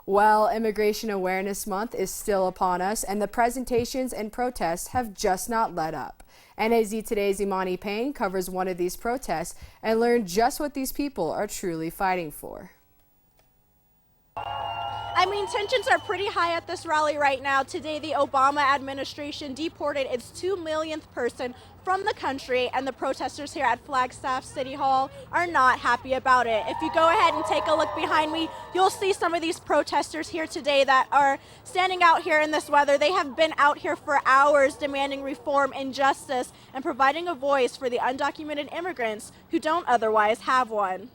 Well, Immigration Awareness Month is still upon us, and the presentations and protests have just not let up. NAZ Today's Emani Payne covers one of these protests and learned just what these people are truly fighting for. I mean, tensions are pretty high at this rally right now. Today, the Obama administration deported its 2 millionth person from the country, and the protesters here at Flagstaff City Hall are not happy about it. If you go ahead and take a look behind me, you'll see some of these protesters here today that are standing out here in this weather. They have been out here for hours demanding reform and justice and providing a voice for the undocumented immigrants who don't otherwise have one.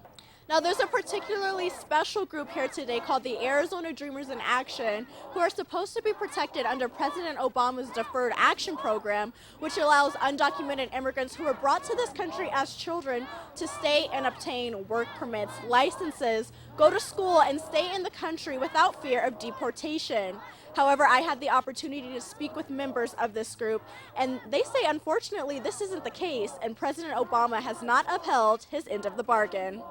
Now, there's a particularly special group here today called the Arizona Dreamers in Action, who are supposed to be protected under President Obama's Deferred Action Program, which allows undocumented immigrants who were brought to this country as children to stay and obtain work permits, licenses, go to school, and stay in the country without fear of deportation. However, I had the opportunity to speak with members of this group, and they say, unfortunately, this isn't the case, and President Obama has not upheld his end of the bargain.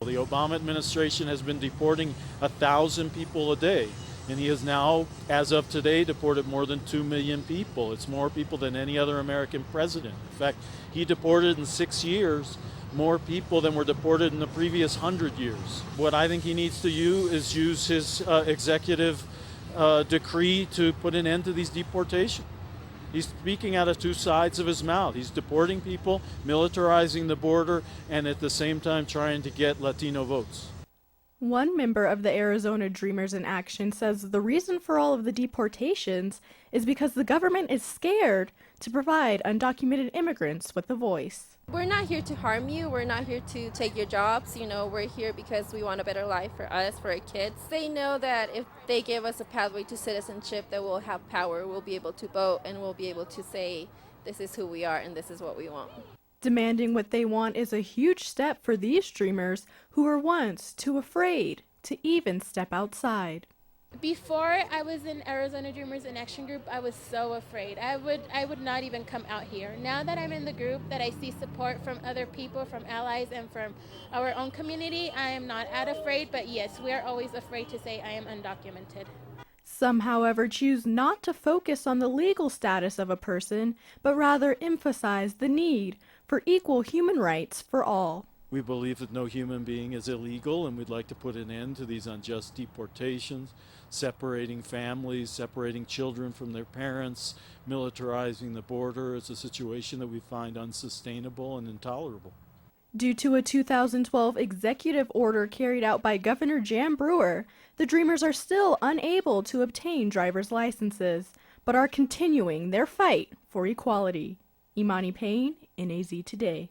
The Obama administration has been deporting 1,000 people a day, and he has now, as of today, deported more than 2 million people. It's more people than any other American president. In fact, he deported in 6 years more people than were deported in the previous 100 years. What I think he needs to do is use his executive decree to put an end to these deportations. He's speaking out of two sides of his mouth. He's deporting people, militarizing the border, and at the same time trying to get Latino votes. One member of the Arizona Dreamers in Action says the reason for all of the deportations is because the government is scared to provide undocumented immigrants with a voice. We're not here to harm you. We're not here to take your jobs. We're here because we want a better life for us, for our kids. They know that if they give us a pathway to citizenship, that we'll have power. We'll be able to vote, and we'll be able to say, this is who we are and this is what we want. Demanding what they want is a huge step for these dreamers who were once too afraid to even step outside. Before I was in Arizona Dreamers in Action Group, I was so afraid. I would not even come out here. Now that I'm in the group, that I see support from other people, from allies, and from our own community, I am not as afraid, but yes, we are always afraid to say I am undocumented. Some, however, choose not to focus on the legal status of a person, but rather emphasize the need for equal human rights for all. We believe that no human being is illegal, and we'd like to put an end to these unjust deportations, separating families, separating children from their parents, militarizing the border. Is a situation that we find unsustainable and intolerable. Due to a 2012 executive order carried out by Governor Jan Brewer, the Dreamers are still unable to obtain driver's licenses, but are continuing their fight for equality. Emani Payne, NAZ Today.